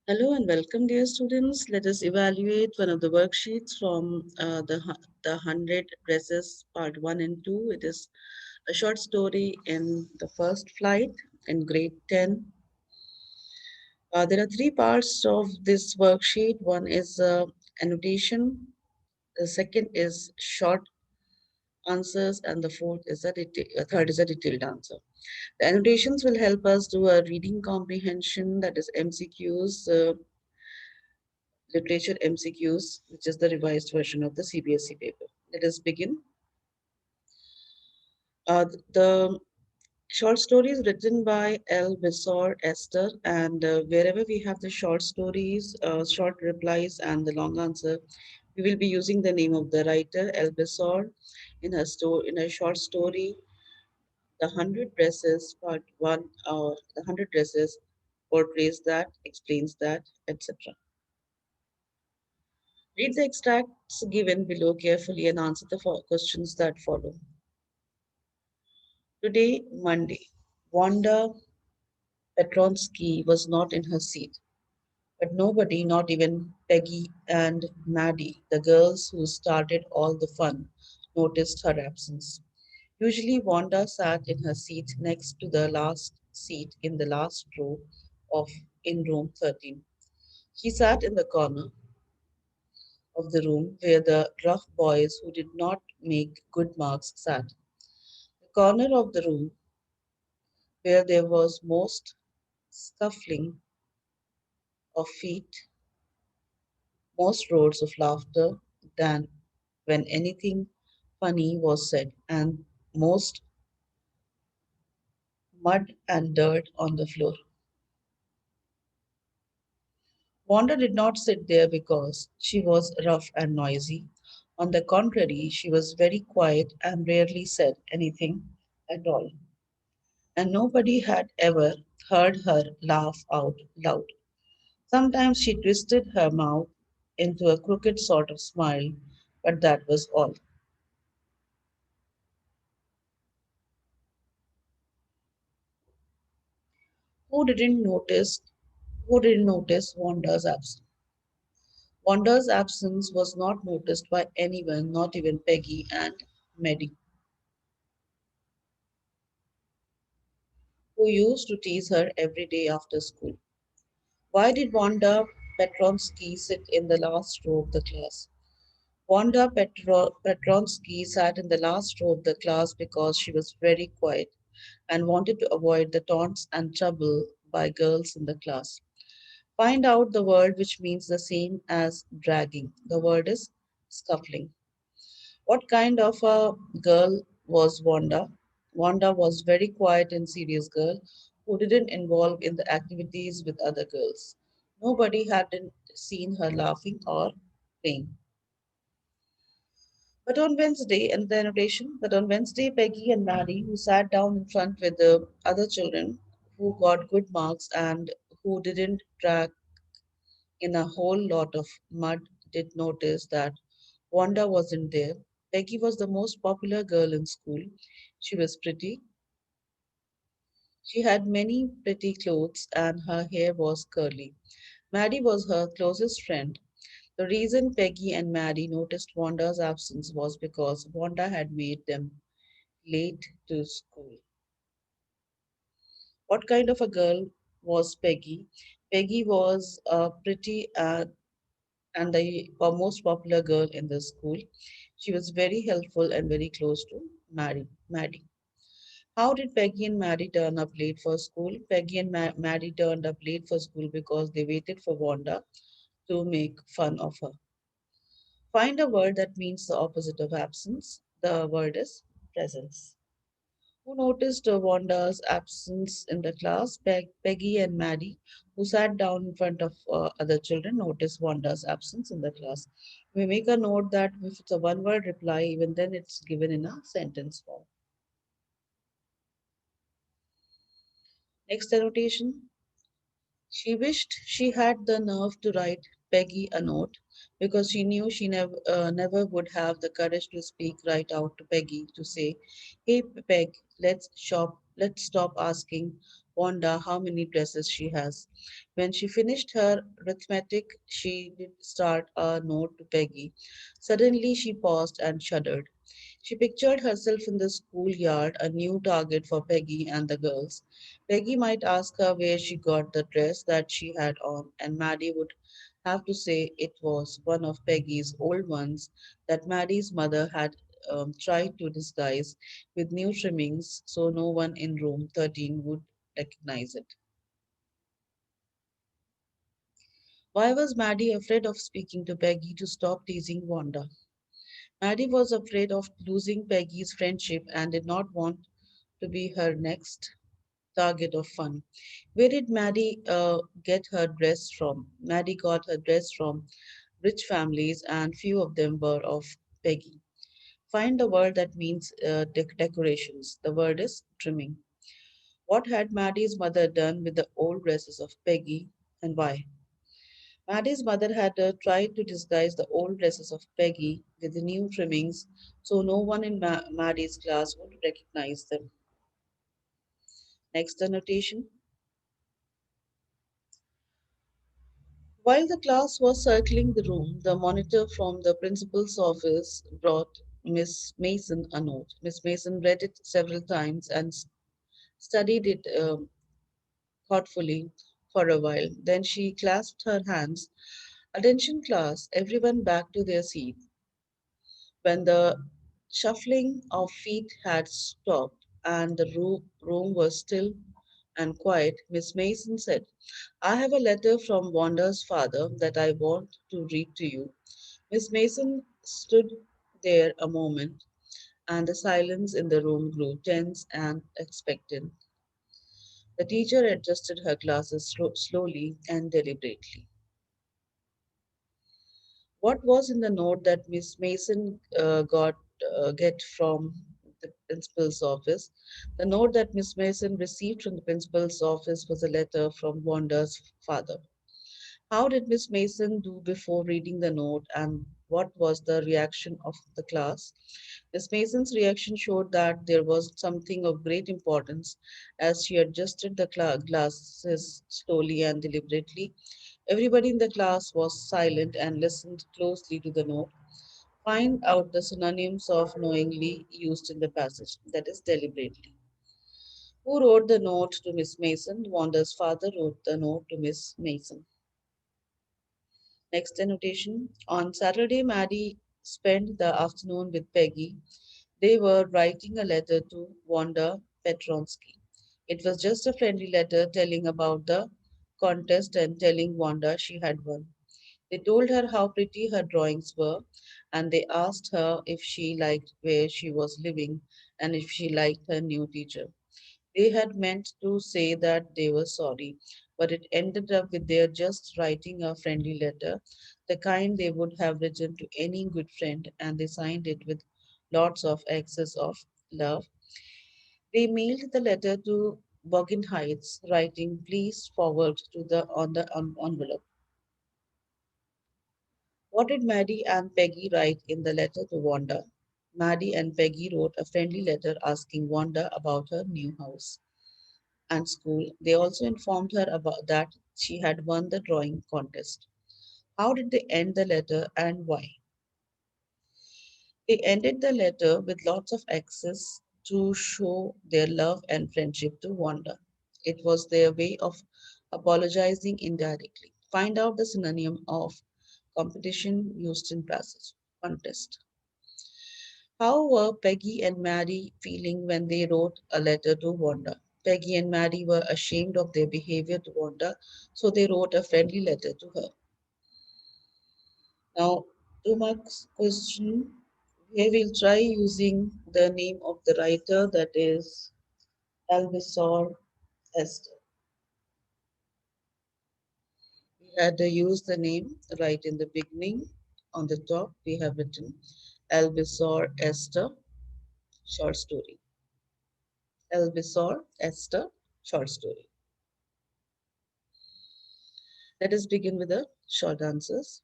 Hello and welcome, dear students. Let us evaluate one of the worksheets from the 100 Dresses Part 1 and 2. It is a short story in the first flight in grade 10. There are three parts of this worksheet. One is annotation, the second is short answers, and the third is a detailed answer. The annotations will help us do a reading comprehension, that is MCQs, literature MCQs, which is the revised version of the CBSE paper. Let us begin. The short story is written by L. Bissor Esther, and wherever we have the short stories, short replies, and the long answer, we will be using the name of the writer, L. Bissor, in her short story, The Hundred Dresses, Part One, or The Hundred Dresses, portrays that, explains that, etc. Read the extracts given below carefully and answer the questions that follow. Today, Monday, Wanda Petronsky was not in her seat, but nobody, not even Peggy and Maddie, the girls who started all the fun, noticed her absence. Usually, Wanda sat in her seat next to the last seat in the last row of in room 13. She sat in the corner of the room where the rough boys who did not make good marks sat. The corner of the room where there was most scuffling of feet, most roars of laughter than when anything funny was said, and most mud and dirt on the floor. Wanda did not sit there because she was rough and noisy. On the contrary, she was very quiet and rarely said anything at all. And nobody had ever heard her laugh out loud. Sometimes she twisted her mouth into a crooked sort of smile, but that was all. Who didn't notice who didn't notice Wanda's absence? Wanda's absence was not noticed by anyone, not even Peggy and Maddie, who used to tease her every day after school. Why did Wanda Petronsky sit in the last row of the class? Petronsky sat in the last row of the class because she was very quiet and wanted to avoid the taunts and trouble by girls in the class. Find out the word which means the same as dragging. The word is scuffling. What kind of a girl was Wanda? Wanda was very quiet and serious girl who didn't involve in the activities with other girls. Nobody hadn't seen her laughing or playing. But on Wednesday, Peggy and Mary, who sat down in front with the other children who got good marks and who didn't drag in a whole lot of mud, did notice that Wanda wasn't there. Peggy was the most popular girl in school. She was pretty. She had many pretty clothes and her hair was curly. Maddie was her closest friend. The reason Peggy and Maddie noticed Wanda's absence was because Wanda had made them late to school. What kind of a girl was Peggy? Peggy was pretty and the most popular girl in the school. She was very helpful and very close to Maddie. How did Peggy and Maddie turn up late for school? Peggy and Maddie turned up late for school because they waited for Wanda to make fun of her. Find a word that means the opposite of absence. The word is presence. Who noticed Wanda's absence in the class? Peggy and Maddie, who sat down in front of other children, noticed Wanda's absence in the class. We make a note that if it's a one word reply, even then it's given in a sentence form. Next annotation. She wished she had the nerve to write Peggy a note because she knew she never would have the courage to speak right out to Peggy to say, "Hey Peg, let's stop asking Wanda how many dresses she has. When she finished her arithmetic, she did start a note to Peggy. Suddenly she paused and shuddered. She pictured herself in the schoolyard, a new target for Peggy and the girls. Peggy might ask her where she got the dress that she had on, and Maddie would have to say it was one of Peggy's old ones that Maddie's mother had tried to disguise with new trimmings so no one in room 13 would recognize it. Why was Maddie afraid of speaking to Peggy to stop teasing Wanda? Maddie was afraid of losing Peggy's friendship and did not want to be her next target of fun. Where did Maddie get her dress from? Maddie got her dress from rich families, and few of them were of Peggy. Find the word that means decorations. The word is trimming. What had Maddie's mother done with the old dresses of Peggy, and why? Maddie's mother had tried to disguise the old dresses of Peggy with the new trimmings so no one in Maddie's class would recognize them. Next annotation. While the class was circling the room, the monitor from the principal's office brought Miss Mason a note. Miss Mason read it several times and studied it thoughtfully for a while. Then she clasped her hands. Attention, class, everyone back to their seat. When the shuffling of feet had stopped and the room was still and quiet, Miss Mason said, I have a letter from Wanda's father that I want to read to you. Miss Mason stood there a moment, and the silence in the room grew tense and expectant. The teacher adjusted her glasses slowly and deliberately. What was in the note that Miss Mason got get from the principal's office? The note that Miss Mason received from the principal's office was a letter from Wanda's father. How did Miss Mason do before reading the note, and what was the reaction of the class? Miss Mason's reaction showed that there was something of great importance as she adjusted the glasses slowly and deliberately. Everybody in the class was silent and listened closely to the note. Find out the synonyms of knowingly used in the passage, that is, deliberately. Who wrote the note to Miss Mason? Wanda's father wrote the note to Miss Mason. Next annotation. On Saturday, Maddie spent the afternoon with Peggy. They were writing a letter to Wanda Petronsky. It was just a friendly letter telling about the contest and telling Wanda she had won. They told her how pretty her drawings were, and they asked her if she liked where she was living and if she liked her new teacher. They had meant to say that they were sorry, but it ended up with their just writing a friendly letter, the kind they would have written to any good friend, and they signed it with lots of excess of love. They mailed the letter to Boggin Heights, writing, "Please forward to the on the envelope." What did Maddie and Peggy write in the letter to Wanda? Maddie and Peggy wrote a friendly letter asking Wanda about her new house and school. They also informed her about that she had won the drawing contest. How did they end the letter and why? They ended the letter with lots of X's to show their love and friendship to Wanda. It was their way of apologizing indirectly. Find out the synonym of competition used in passage. Contest. How were Peggy and Mary feeling when they wrote a letter to Wanda? Peggy and Mary were ashamed of their behavior to Wanda, so they wrote a friendly letter to her. Now, to Mark's question, here we'll try using the name of the writer, that is Albizor Esther. We had to use the name right in the beginning. On the top, we have written Albizor Esther, short story. Albizor Esther, short story. Let us begin with the short answers.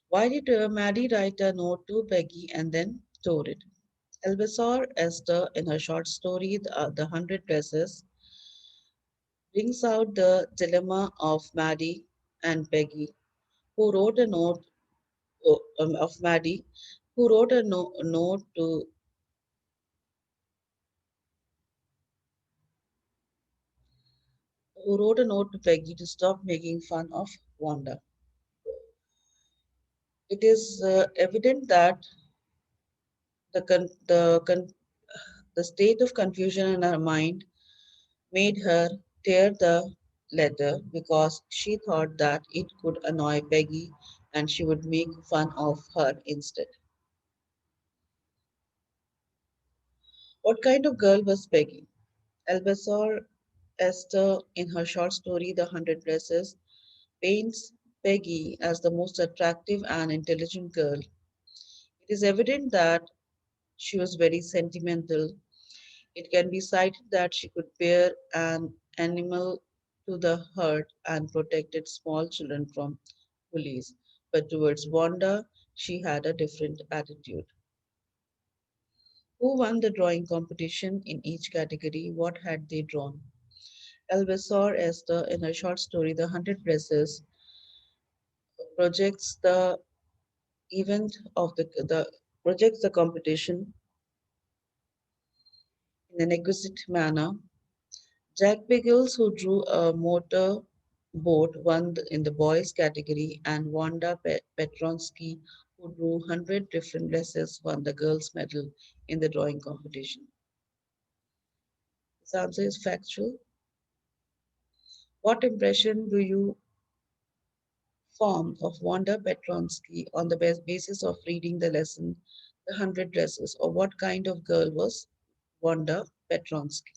Why did Maddie write a note to Peggy and then tore it? Elvisor Esther, in her short story The Hundred Dresses, brings out the dilemma of Maddie and Peggy, who wrote a note of Maddie, who wrote a note to Peggy to stop making fun of Wanda. It is evident that the con- the con- the state of confusion in her mind made her tear the letter because she thought that it could annoy Peggy and she would make fun of her instead. What kind of girl was Peggy? Albasor Esther, in her short story The Hundred Dresses, paints Peggy as the most attractive and intelligent girl. It is evident that she was very sentimental. It can be cited that she could bear an animal to the herd and protected small children from bullies. But towards Wanda, she had a different attitude. Who won the drawing competition in each category? What had they drawn? Elvesor Esther, in her short story The Hundred Dresses, projects the event of the projects the competition in an exquisite manner. Jack Biggles, who drew a motor boat, won in the boys category, and Wanda Petronsky, who drew 100 different dresses, won the girls medal in the drawing competition. This answer is factual. What impression do you form of Wanda Petronsky on the basis of reading the lesson The Hundred Dresses, or what kind of girl was Wanda Petronsky?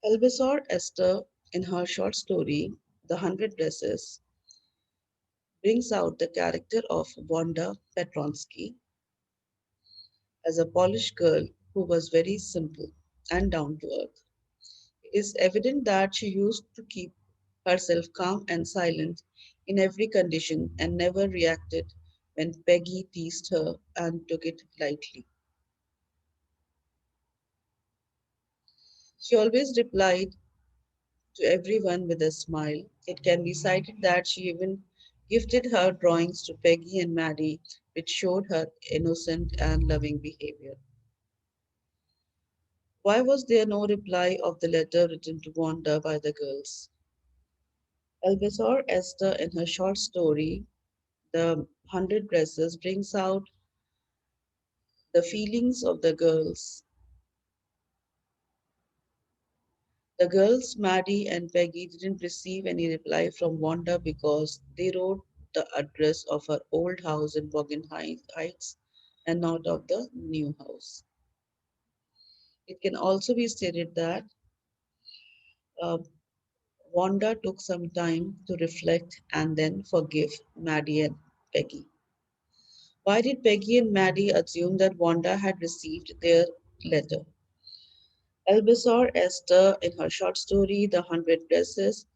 Elbisor Esther, in her short story The Hundred Dresses, brings out the character of Wanda Petronsky as a Polish girl who was very simple and down to earth. It is evident that she used to keep herself calm and silent in every condition and never reacted when Peggy teased her and took it lightly. She always replied to everyone with a smile. It can be cited that she even gifted her drawings to Peggy and Maddie, which showed her innocent and loving behavior. Why was there no reply of the letter written to Wanda by the girls? Albasor Esther, in her short story, The Hundred Dresses, brings out the feelings of the girls. The girls, Maddie and Peggy, didn't receive any reply from Wanda because they wrote the address of her old house in Bogan Heights and not of the new house. It can also be stated that uh, Wanda took some time to reflect and then forgive Maddie and Peggy. Why did Peggy and Maddie assume that Wanda had received their letter? Albasor Esther, in her short story The Hundred Dresses,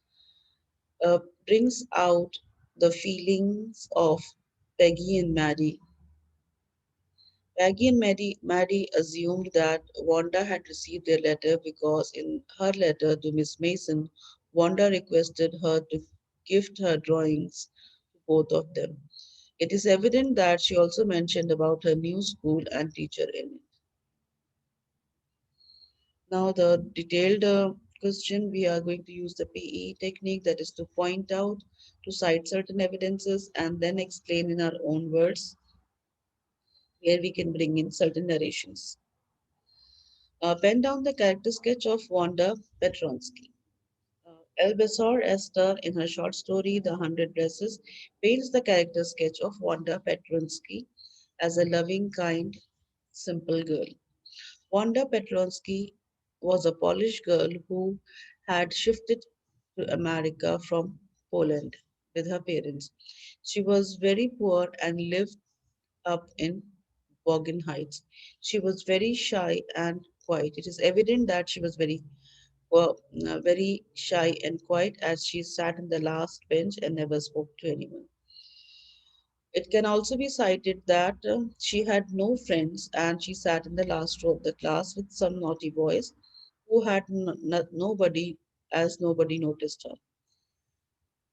uh, brings out the feelings of Peggy and Maddie. Maddie assumed that Wanda had received their letter because in her letter to Miss Mason, Wanda requested her to gift her drawings to both of them. It is evident that she also mentioned about her new school and teacher in it. Now, the detailed question, we are going to use the PE technique, that is to point out, to cite certain evidences, and then explain in our own words, where we can bring in certain narrations. Pen down the character sketch of Wanda Petronsky. Elbasor Esther, in her short story The Hundred Dresses, paints the character sketch of Wanda Petronsky as a loving, kind, simple girl. Wanda Petronsky was a Polish girl who had shifted to America from Poland with her parents. She was very poor and lived up in Bogan Heights. She was very shy and quiet. It is evident that she was very were very shy and quiet as she sat in the last bench and never spoke to anyone. It can also be cited that she had no friends and she sat in the last row of the class with some naughty boys who had nobody, as nobody noticed her.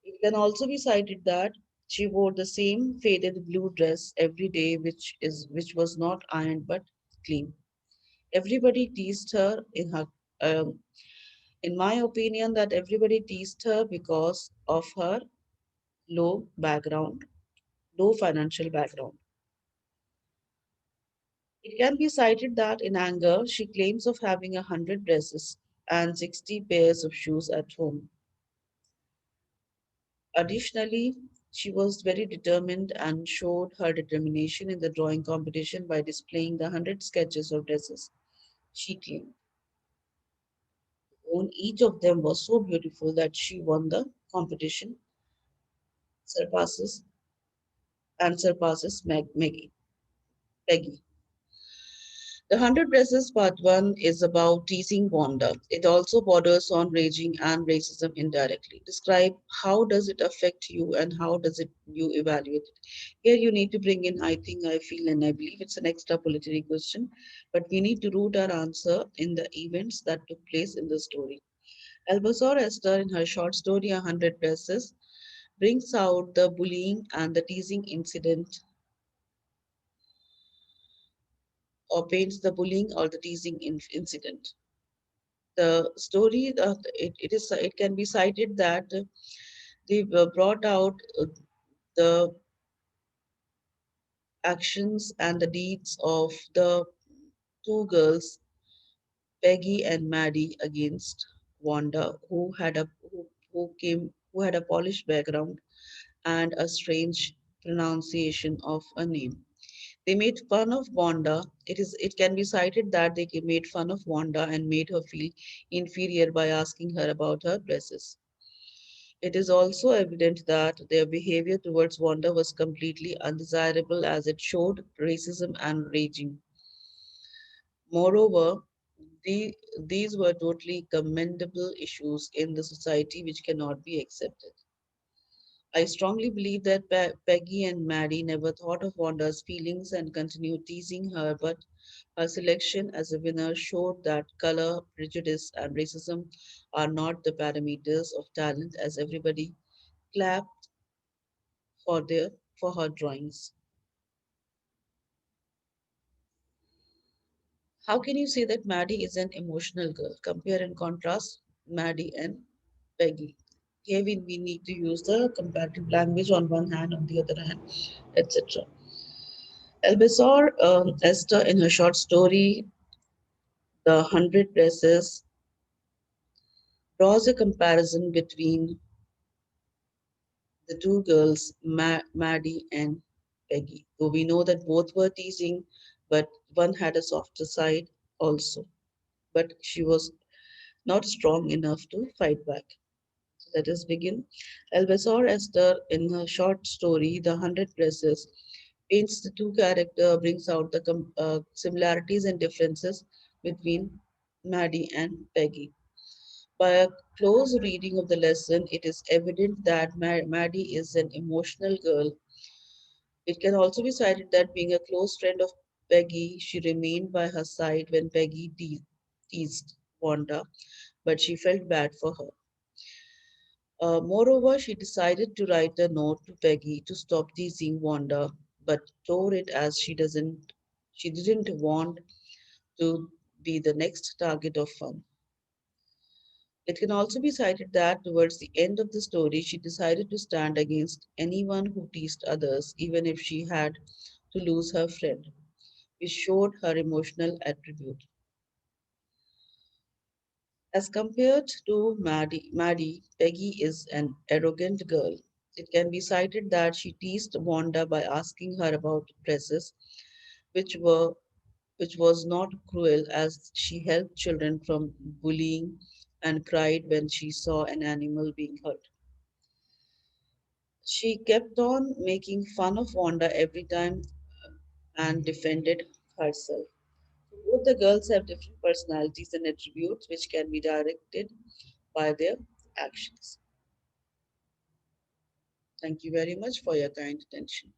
It can also be cited that she wore the same faded blue dress every day, which was not ironed but clean. Everybody teased her um, in my opinion, that everybody teased her because of her low background, low financial background. It can be cited that in anger, she claims of having 100 dresses and 60 pairs of shoes at home. Additionally, she was very determined and showed her determination in the drawing competition by displaying the 100 sketches of dresses she claimed. On each of them was so beautiful that she won the competition, surpasses surpasses Maggie. Peggy. The 100 Dresses Part 1 is about teasing Wanda. It also borders on raging and racism indirectly. Describe how does it affect you and how does it you evaluate it. Here you need to bring in I think, I feel, and I believe. It's an extrapolatory question, but we need to root our answer in the events that took place in the story. Albazor Esther, in her short story 100 Dresses, brings out the bullying and the teasing incident, or paints the bullying or the teasing incident. The story, it can be cited that they brought out the actions and the deeds of the two girls, Peggy and Maddie, against Wanda, who had a polished background and a strange pronunciation of a name. They made fun of Wanda. It can be cited that they made fun of Wanda and made her feel inferior by asking her about her dresses. It is also evident that their behavior towards Wanda was completely undesirable as it showed racism and raging. Moreover, these were totally commendable issues in the society which cannot be accepted. I strongly believe that Peggy and Maddie never thought of Wanda's feelings and continued teasing her, but her selection as a winner showed that color, prejudice, and racism are not the parameters of talent, as everybody clapped for their for her drawings. How can you say that Maddie is an emotional girl? Compare and contrast Maddie and Peggy. Here we need to use the comparative language on one hand, on the other hand, etc. Elbisor Esther, in her short story, The 100 Dresses, draws a comparison between the two girls, Maddie and Peggy. Though we know that both were teasing, but one had a softer side also. But she was not strong enough to fight back. So let us begin. Elbasor Esther, in her short story, The 100 Dresses, paints the two characters, brings out the similarities and differences between Maddie and Peggy. By a close reading of the lesson, it is evident that Maddie is an emotional girl. It can also be cited that being a close friend of Peggy, she remained by her side when Peggy teased Wanda, but she felt bad for her. Moreover, she decided to write a note to Peggy to stop teasing Wanda, but tore it as she didn't want to be the next target of fun. It can also be cited that towards the end of the story, she decided to stand against anyone who teased others, even if she had to lose her friend, which showed her emotional attribute. As compared to Maddie, Peggy is an arrogant girl. It can be cited that she teased Wanda by asking her about dresses, which were which was not cruel as she helped children from bullying and cried when she saw an animal being hurt. She kept on making fun of Wanda every time and defended herself. Both the girls have different personalities and attributes which can be directed by their actions. Thank you very much for your kind attention.